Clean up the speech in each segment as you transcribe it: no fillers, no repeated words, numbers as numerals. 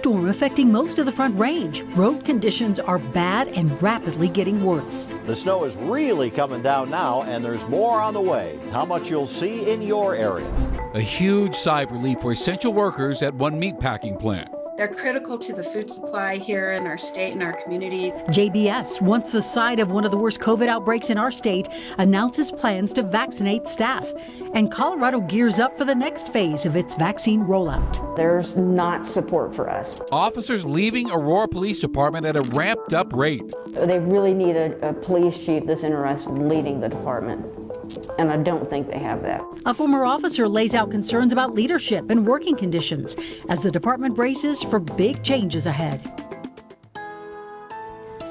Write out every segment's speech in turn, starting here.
snowstorm affecting most of the Front Range. Road conditions are bad and rapidly getting worse. The snow is really coming down now, and there's more on the way. How much you'll see in your area. A huge sigh of relief for essential workers at one meatpacking plant. They're critical to the food supply here in our state and our community. JBS, once the site of one of the worst COVID outbreaks in our state, announces plans to vaccinate staff. And Colorado gears up for the next phase of its vaccine rollout. There's not support for us. Officers leaving Aurora Police Department at a ramped up rate. They really need a police chief that's interested in leading the department. And I don't think they have that. A former officer lays out concerns about leadership and working conditions as the department braces for big changes ahead.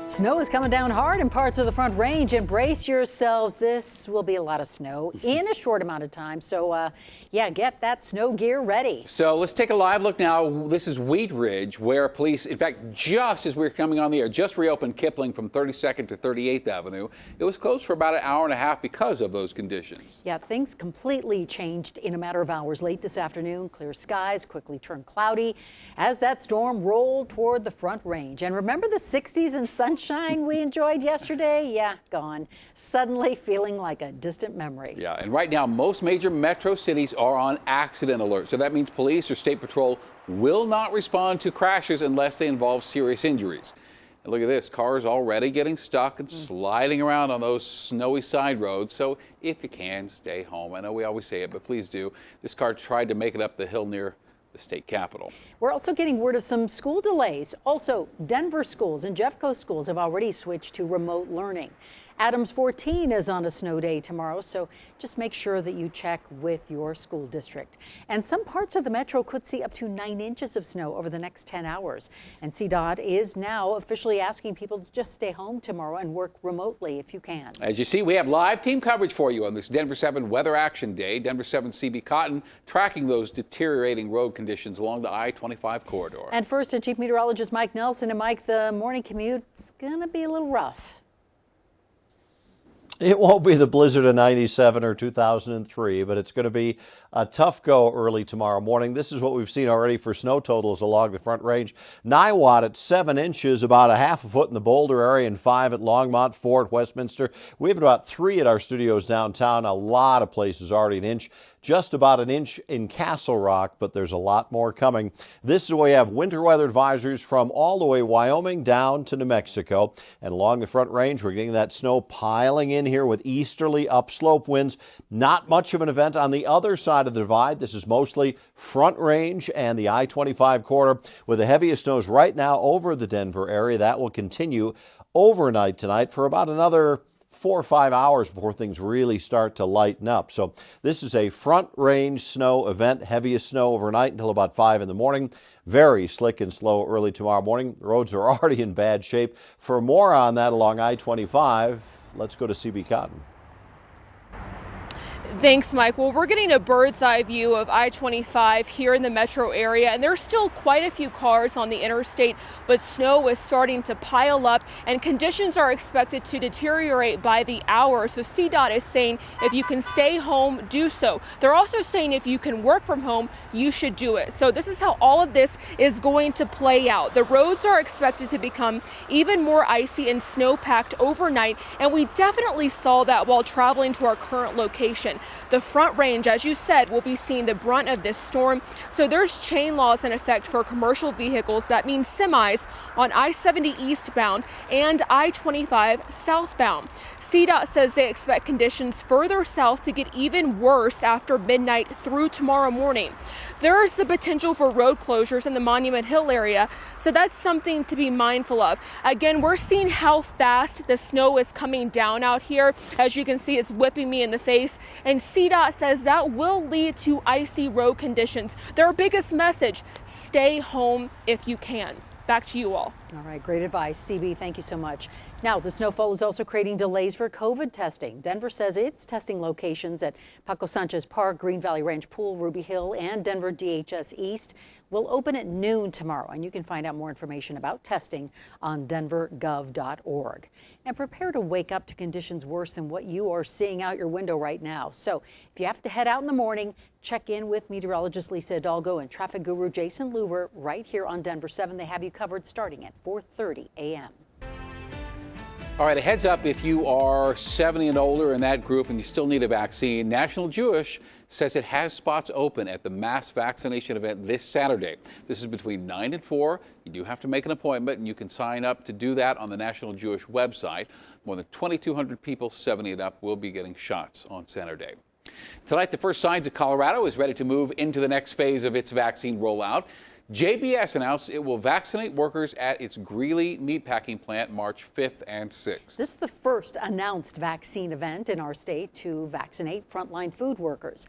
Snow is coming down hard in parts of the Front Range, and brace yourselves. This will be a lot of snow in a short amount of time. So, yeah, get that snow gear ready. So let's take a live look now. This is Wheat Ridge, where police, in fact, just as we were coming on the air, just reopened Kipling from 32nd to 38th Avenue. It was closed for about an hour and a half because of those conditions. Yeah, things completely changed in a matter of hours late this afternoon. Clear skies quickly turned cloudy as that storm rolled toward the Front Range. And remember the 60s and sunshine we enjoyed yesterday? Yeah, gone. Suddenly feeling like a distant memory. Yeah, and right now, most major metro cities are on accident alert. So that means police or state patrol will not respond to crashes unless they involve serious injuries. And look at this, cars already getting stuck and sliding around on those snowy side roads. So if you can, stay home. I know we always say it, but please do. This car tried to make it up the hill near the state capitol. We're also getting word of some school delays. Also, Denver schools and Jeffco schools have already switched to remote learning. Adams 14 is on a snow day tomorrow, so just make sure that you check with your school district. And some parts of the metro could see up to 9 inches of snow over the next 10 hours. And CDOT is now officially asking people to just stay home tomorrow and work remotely if you can. As you see, we have live team coverage for you on this Denver 7 Weather Action Day. Denver 7 CB Cotton tracking those deteriorating road conditions along the I-25 corridor. And first, to Chief Meteorologist Mike Nelson. And Mike, the morning commute's going to be a little rough. It won't be the blizzard of 97 or 2003, but it's going to be a tough go early tomorrow morning. This is what we've seen already for snow totals along the Front Range. Niwot at 7 inches, about a half a foot in the Boulder area, and 5 at Longmont, 4 at Westminster. We have about 3 at our studios downtown. A lot of places already an inch. Just about an inch in Castle Rock, but there's a lot more coming. This is where we have winter weather advisories from all the way Wyoming down to New Mexico. And along the Front Range, we're getting that snow piling in here with easterly upslope winds. Not much of an event on the other side of the divide. This is mostly Front Range and the I-25 corridor, with the heaviest snows right now over the Denver area. That will continue overnight tonight for about another 4 or 5 hours before things really start to lighten up. So this is a Front Range snow event, heaviest snow overnight until about 5 in the morning. Very slick and slow early tomorrow morning. The roads are already in bad shape. For more on that along I-25, let's go to CB Cotton. Thanks, Mike. Well, we're getting a bird's eye view of I-25 here in the metro area, and there's still quite a few cars on the interstate, but snow is starting to pile up and conditions are expected to deteriorate by the hour. So CDOT is saying if you can stay home, do so. They're also saying if you can work from home, you should do it. So this is how all of this is going to play out. The roads are expected to become even more icy and snow-packed overnight, and we definitely saw that while traveling to our current location. The Front Range, as you said, will be seeing the brunt of this storm. So there's chain laws in effect for commercial vehicles. That means semis on I-70 eastbound and I-25 southbound. CDOT says they expect conditions further south to get even worse after midnight through tomorrow morning. There is the potential for road closures in the Monument Hill area, so that's something to be mindful of. Again, we're seeing how fast the snow is coming down out here. As you can see, it's whipping me in the face, and CDOT says that will lead to icy road conditions. Their biggest message, stay home if you can. Back to you all. All right, great advice. CB, thank you so much. Now, the snowfall is also creating delays for COVID testing. Denver says its testing locations at Paco Sanchez Park, Green Valley Ranch Pool, Ruby Hill, and Denver DHS East will open at noon tomorrow. And you can find out more information about testing on denvergov.org. And prepare to wake up to conditions worse than what you are seeing out your window right now. So if you have to head out in the morning, Check in with meteorologist Lisa Hidalgo and traffic guru Jason Luber right here on Denver 7. They have you covered starting at 4:30 a.m. All right, a heads up if you are 70 and older in that group and you still need a vaccine. National Jewish says it has spots open at the mass vaccination event this Saturday. This is between 9 and 4. You do have to make an appointment, and you can sign up to do that on the National Jewish website. More than 2,200 people 70 and up will be getting shots on Saturday. Tonight, the first signs of Colorado is ready to move into the next phase of its vaccine rollout. JBS announced it will vaccinate workers at its Greeley meatpacking plant March 5th and 6th. This is the first announced vaccine event in our state to vaccinate frontline food workers.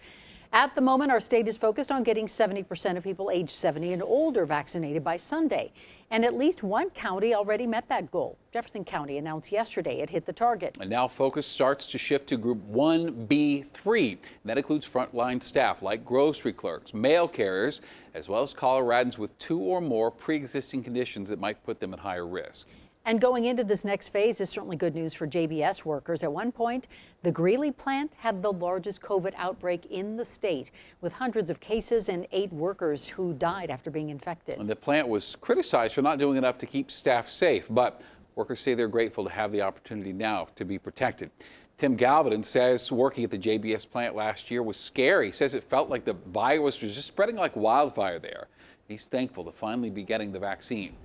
At the moment, our state is focused on getting 70% of people age 70 and older vaccinated by Sunday. And at least one county already met that goal. Jefferson County announced yesterday it hit the target. And now focus starts to shift to Group 1B3. And that includes frontline staff like grocery clerks, mail carriers, as well as Coloradans with 2 or more pre-existing conditions that might put them at higher risk. And going into this next phase is certainly good news for JBS workers. At one point, the Greeley plant had the largest COVID outbreak in the state, with hundreds of cases and 8 workers who died after being infected. And the plant was criticized for not doing enough to keep staff safe, but workers say they're grateful to have the opportunity now to be protected. Tim Galvin says working at the JBS plant last year was scary. He says it felt like the virus was just spreading like wildfire there. He's thankful to finally be getting the vaccine.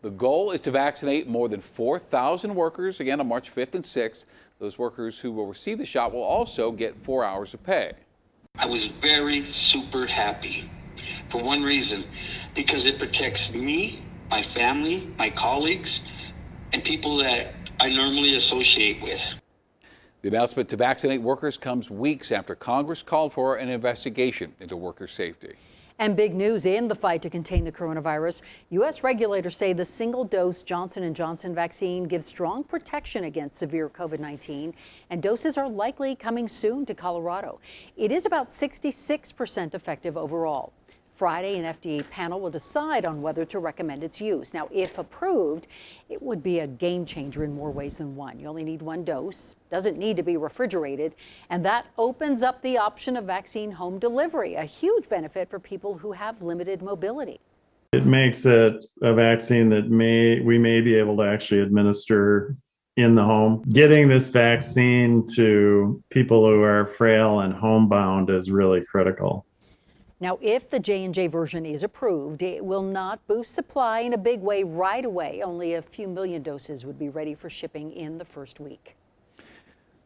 The goal is to vaccinate more than 4,000 workers, again on March 5th and 6th. Those workers who will receive the shot will also get 4 hours of pay. I was very super happy for one reason, because it protects me, my family, my colleagues, and people that I normally associate with. The announcement to vaccinate workers comes weeks after Congress called for an investigation into worker safety. And big news in the fight to contain the coronavirus. U.S. regulators say the single-dose Johnson & Johnson vaccine gives strong protection against severe COVID-19, and doses are likely coming soon to Colorado. It is about 66% effective overall. Friday, an FDA panel will decide on whether to recommend its use. Now, if approved, it would be a game changer in more ways than one. You only need 1 dose, doesn't need to be refrigerated, and that opens up the option of vaccine home delivery, a huge benefit for people who have limited mobility. It makes it a vaccine that we may be able to actually administer in the home. Getting this vaccine to people who are frail and homebound is really critical. Now, if the J&J version is approved, it will not boost supply in a big way right away. Only a few million doses would be ready for shipping in the first week.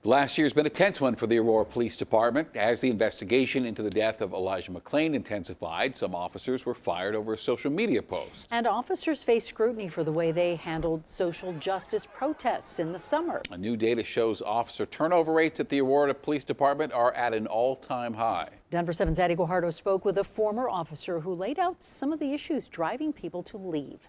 The last year's been a tense one for the Aurora Police Department. As the investigation into the death of Elijah McClain intensified, some officers were fired over a social media post. And officers face scrutiny for the way they handled social justice protests in the summer. A new data shows officer turnover rates at the Aurora Police Department are at an all-time high. Denver7's Eddie Guajardo spoke with a former officer who laid out some of the issues driving people to leave.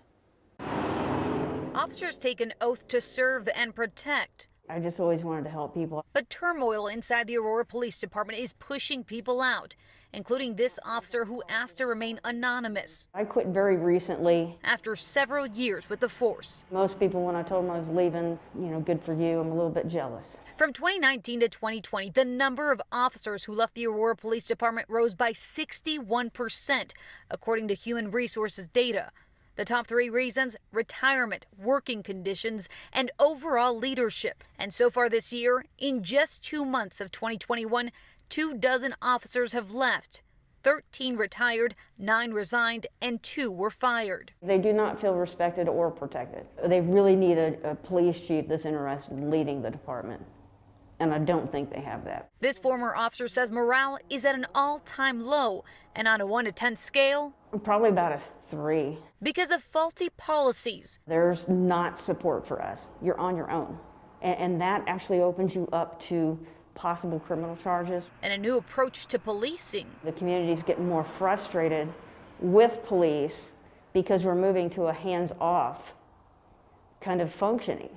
Officers take an oath to serve and protect. I just always wanted to help people. But turmoil inside the Aurora Police Department is pushing people out, including this officer who asked to remain anonymous. I quit very recently. After several years with the force. Most people, when I told them I was leaving, good for you, I'm a little bit jealous. From 2019 to 2020, the number of officers who left the Aurora Police Department rose by 61%, according to Human Resources data. The top 3 reasons: retirement, working conditions, and overall leadership. And so far this year, in just 2 months of 2021, 24 officers have left. 13 retired, 9 resigned, and 2 were fired. They do not feel respected or protected. They really need a police chief that's interested in leading the department. And I don't think they have that. This former officer says morale is at an all-time low, and on a 1 to 10 scale, probably about a 3. Because of faulty policies. There's not support for us. You're on your own. And that actually opens you up to possible criminal charges. And a new approach to policing. The community's getting more frustrated with police because we're moving to a hands-off kind of functioning.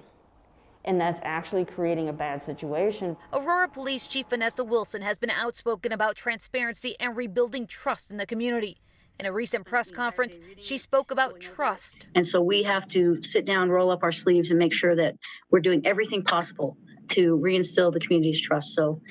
And that's actually creating a bad situation. Aurora Police Chief Vanessa Wilson has been outspoken about transparency and rebuilding trust in the community. In a recent press conference, she spoke about trust. And so we have to sit down, roll up our sleeves, and make sure that we're doing everything possible to reinstill the community's trust. So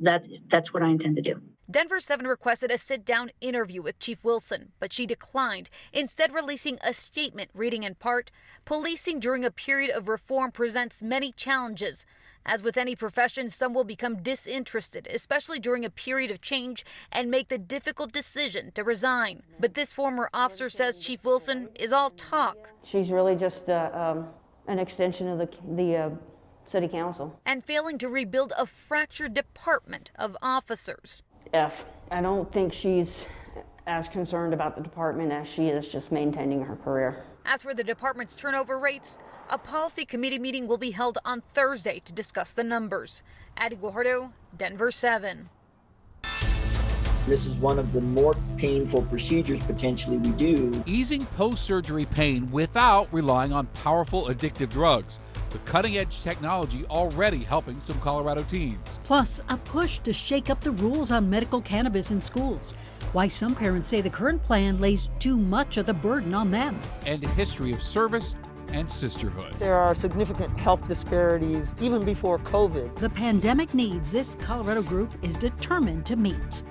that's what I intend to do. Denver7 requested a sit-down interview with Chief Wilson, but she declined, instead releasing a statement reading in part, "Policing during a period of reform presents many challenges. As with any profession, some will become disinterested, especially during a period of change, and make the difficult decision to resign." But this former officer says Chief Wilson is all talk. She's really just an extension of the city council. And failing to rebuild a fractured department of officers. I don't think she's as concerned about the department as she is just maintaining her career. As for the department's turnover rates, a policy committee meeting will be held on Thursday to discuss the numbers. Addie Guajardo, Denver7. This is one of the more painful procedures potentially we do. Easing post-surgery pain without relying on powerful addictive drugs. The cutting-edge technology already helping some Colorado teens. Plus, a push to shake up the rules on medical cannabis in schools. Why some parents say the current plan lays too much of the burden on them. And a history of service and sisterhood. There are significant health disparities even before COVID. The pandemic needs this Colorado group is determined to meet.